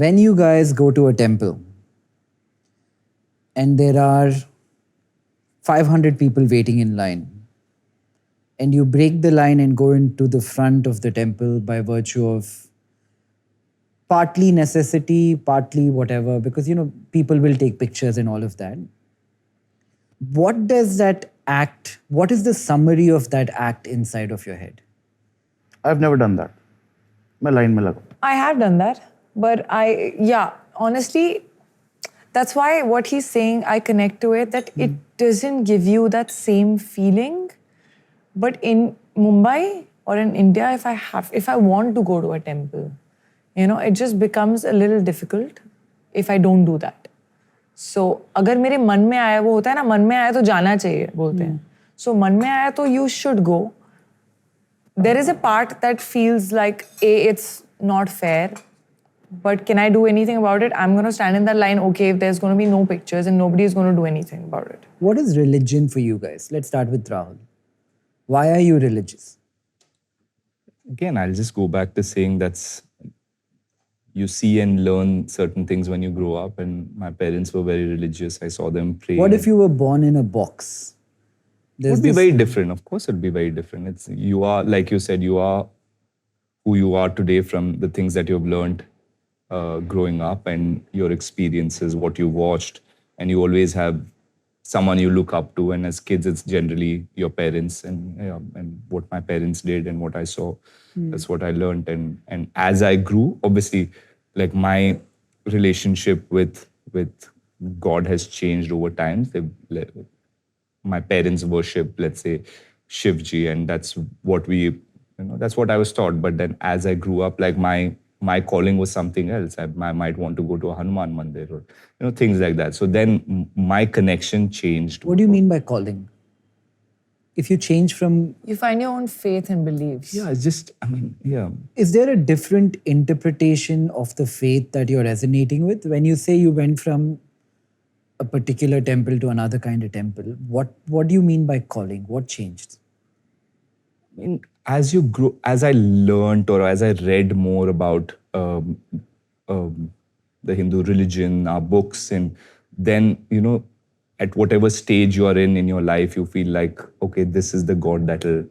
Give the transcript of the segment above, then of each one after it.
When you guys go to a temple and there are 500 people waiting in line, and you break the line and go into the front of the temple by virtue of partly necessity, partly whatever, because people will take pictures and all of that. What does that act, what is the summary of that act inside of your head? I've never done that. मैं line में लगा. I have done that, but honestly, that's why what he's saying, I connect to it, that it doesn't give you that same feeling. But in Mumbai or in India, if I want to go to a temple, it just becomes a little difficult if I don't do that. So, अगर मेरे मन में आया, वो होता है ना, मन में आया तो जाना चाहिए बोलते हैं. So, मन में आया तो you should go. There is a part that feels like it's not fair, but can I do anything about it? I'm going to stand in that line, okay, if there's going to be no pictures and nobody is going to do anything about it. What is religion for you guys? Let's start with Rahul. Why are you religious? Again, I'll just go back to saying you see and learn certain things when you grow up, and my parents were very religious. I saw them pray. What if you were born in a box? It would be very different. Of course, it would be very different. You are, like you said, you are who you are today from the things that you've learned growing up and your experiences, what you watched, and you always have someone you look up to. And as kids, it's generally your parents, and what my parents did and what I saw. That's what I learned. And as I grew, obviously, like my relationship with God has changed over time. My parents worship, let's say, Shivji, and that's what that's what I was taught. But then as I grew up, like my calling was something else. I might want to go to a Hanuman Mandir or things like that. So then my connection changed. What do you mean by calling? If you change from... You find your own faith and beliefs. Yeah, it's just, yeah. Is there a different interpretation of the faith that you're resonating with? When you say you went from a particular temple to another kind of temple, what do you mean by calling? What changed? As you grow, as I learned or as I read more about the Hindu religion, our books, and then, at whatever stage you are in your life, you feel like, okay, this is the God that'll,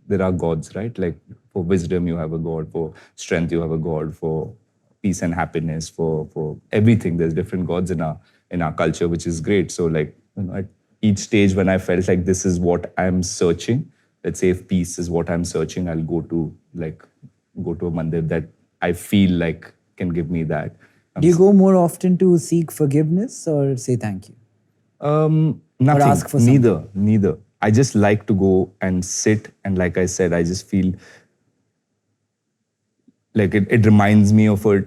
there are gods, right? Like for wisdom, you have a God, for strength, you have a God, for peace and happiness, for everything. There's different gods in our culture, which is great. So like, at each stage when I felt like this is what I'm searching, let's say if peace is what I'm searching, I'll go to a mandir that I feel like can give me that. Do you go more often to seek forgiveness or say thank you? Nothing. Or ask for something? Neither. I just like to go and sit, and like I said, I just feel like it reminds me of a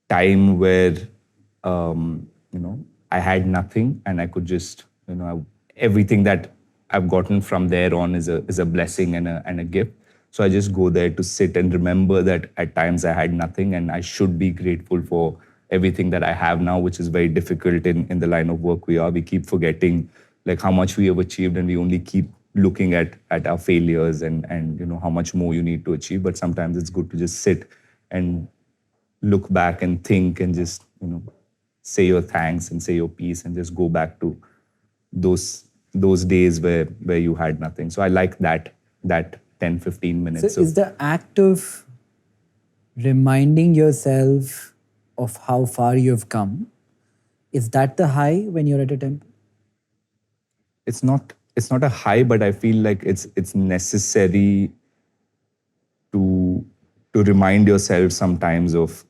time where I had nothing, and I could just everything that I've gotten from there on is a blessing and a gift. So I just go there to sit and remember that at times I had nothing, and I should be grateful for everything that I have now, which is very difficult in the line of work we are. We keep forgetting like how much we have achieved, and we only keep looking at our failures and how much more you need to achieve. But sometimes it's good to just sit and look back and think and just say your thanks and say your piece and just go back to those days where you had nothing. So I like that 10-15 minutes. So is the act of reminding yourself of how far you've come, is that the high when you're at a temple? It's not a high, but I feel like it's necessary to remind yourself sometimes of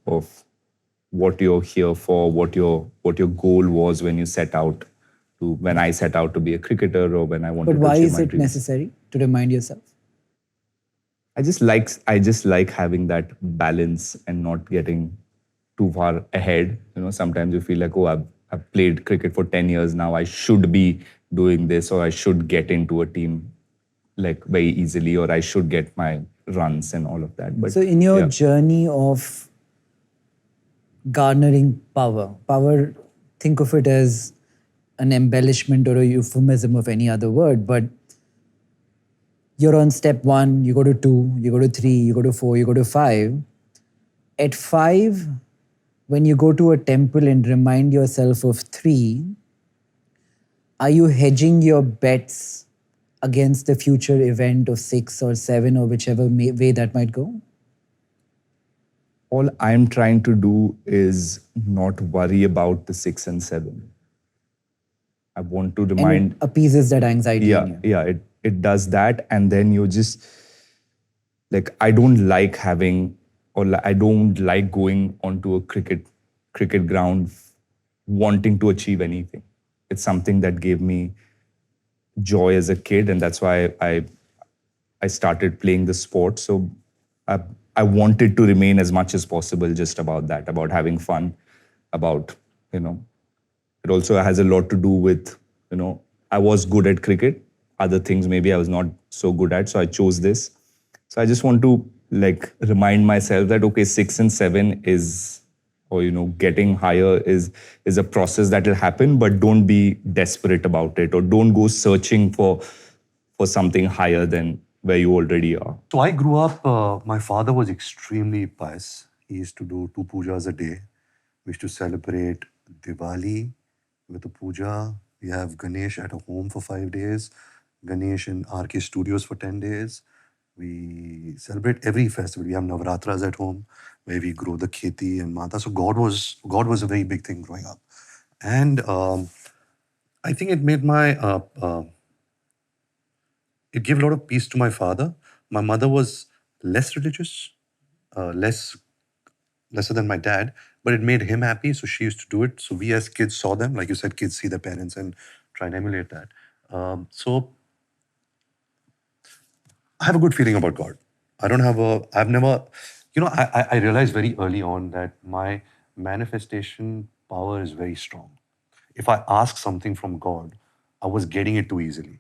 what you're here for, what your goal was when you set out to, when I set out to be a cricketer, or when I wanted to achieve my dreams. But why is it necessary to remind yourself? I just like having that balance and not getting too far ahead. Sometimes you feel like, oh, I've played cricket for 10 years now. I should be doing this, or I should get into a team like very easily, or I should get my runs and all of that. But so in your journey of garnering power, think of it as an embellishment or a euphemism of any other word, but you're on step 1, you go to 2, you go to 3, you go to 4, you go to 5. At 5, when you go to a temple and remind yourself of 3, are you hedging your bets against the future event of 6 or 7 or whichever way that might go? All I'm trying to do is not worry about the 6 and 7. I want to And remind. it appeases that anxiety in you. Yeah, it does that. And then you just, like, I don't like having, I don't like going onto a cricket ground wanting to achieve anything. It's something that gave me joy as a kid, and that's why I started playing the sport. So I, I wanted to remain as much as possible just about that, about having fun, about, it also has a lot to do with, I was good at cricket. Other things maybe I was not so good at, so I chose this. So I just want to remind myself that, okay, 6 and 7 is, or getting higher is a process that will happen, but don't be desperate about it, or don't go searching for something higher than where you already are. So I grew up, my father was extremely pious. He used to do 2 pujas a day. We used to celebrate Diwali with a puja. We have Ganesh at a home for 5 days, Ganesh in RK Studios for 10 days. We celebrate every festival. We have Navaratras at home where we grow the kheti and mata. So God was a very big thing growing up. And I think it made it gave a lot of peace to my father. My mother was less religious, lesser than my dad, but it made him happy. So she used to do it. So we as kids saw them. Like you said, kids see their parents and try and emulate that. So I have a good feeling about God. I've never, I realized very early on that my manifestation power is very strong. If I ask something from God, I was getting it too easily.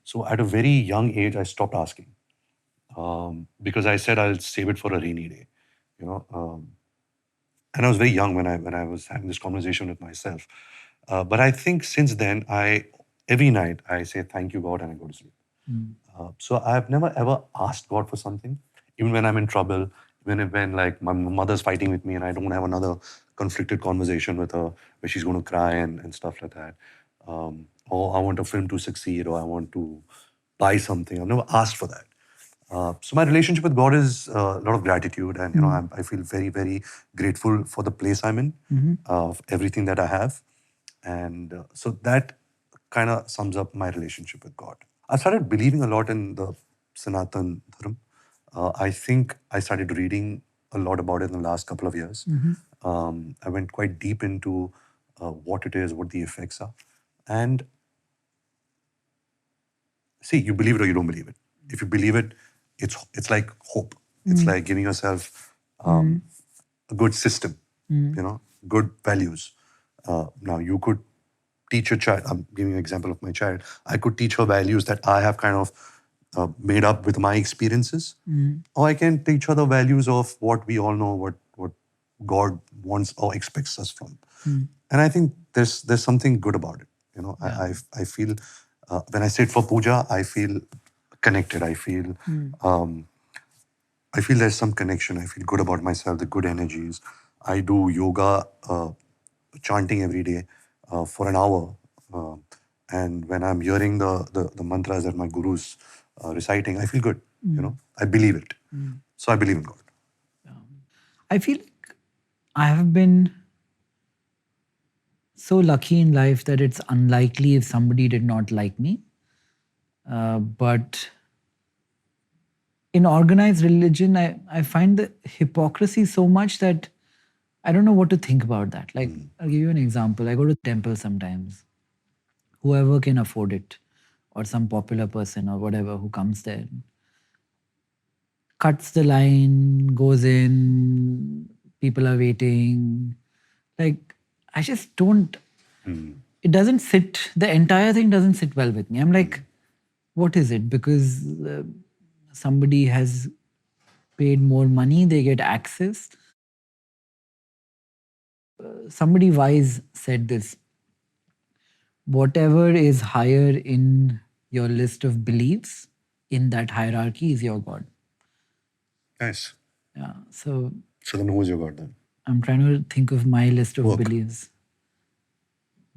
So at a very young age, I stopped asking because I said I'll save it for a rainy day, and I was very young when I was having this conversation with myself. But I think since then, every night I say thank you God and I go to sleep. So I've never ever asked God for something, even when I'm in trouble, even when like my mother's fighting with me and I don't have another conflicted conversation with her where she's going to cry and stuff like that. Or I want a film to succeed, or I want to buy something. I've never asked for that. So my relationship with God is a lot of gratitude, and I feel very, very grateful for the place I'm in, of everything that I have, and so that kind of sums up my relationship with God. I started believing a lot in the Sanatan Dharma. I think I started reading a lot about it in the last couple of years. I went quite deep into what it is, what the effects are, and see, you believe it or you don't believe it. If you believe it, it's like hope. It's like giving yourself a good system, good values. Now, you could teach your child, I'm giving you an example of my child, I could teach her values that I have kind of made up with my experiences. Or I can teach her the values of what we all know, what God wants or expects us from. And I think there's something good about it. I feel when I sit for puja, I feel connected. I feel there's some connection. I feel good about myself, the good energies. I do yoga, chanting every day for an hour. And when I'm hearing the mantras that my guru's reciting, I feel good. I believe it. So I believe in God. I feel like I have been so lucky in life that it's unlikely if somebody did not like me. But in organized religion, I find the hypocrisy so much that I don't know what to think about that. Like, I'll give you an example. I go to temple sometimes. Whoever can afford it, or some popular person or whatever who comes there, cuts the line, goes in, people are waiting. Like, I just don't, it doesn't sit, the entire thing doesn't sit well with me. I'm like, what is it? Because somebody has paid more money, they get access. Somebody wise said this: whatever is higher in your list of beliefs, in that hierarchy is your God. Nice. Yeah. So So then who is your God then? I'm trying to think of my list of Work. beliefs.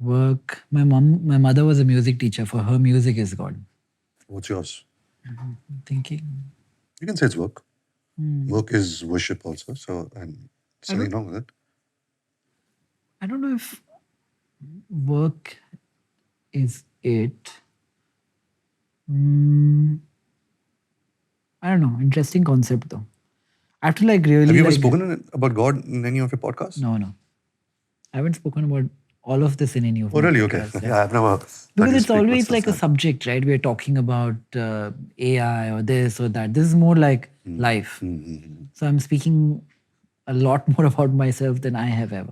Work. My mother was a music teacher. For her, music is God. What's yours? Thinking. You can say it's work. Work is worship also. So, and there's nothing wrong with it. I don't know if work is it. I don't know. Interesting concept though. I have to like really. Have you ever like, spoken about God in any of your podcasts? No. I haven't spoken about all of this in any of Oh, my really? Okay. podcasts, Yeah, I've never. Because it's always like a subject, right? We're talking about AI or this or that. This is more like life. So I'm speaking a lot more about myself than I have ever.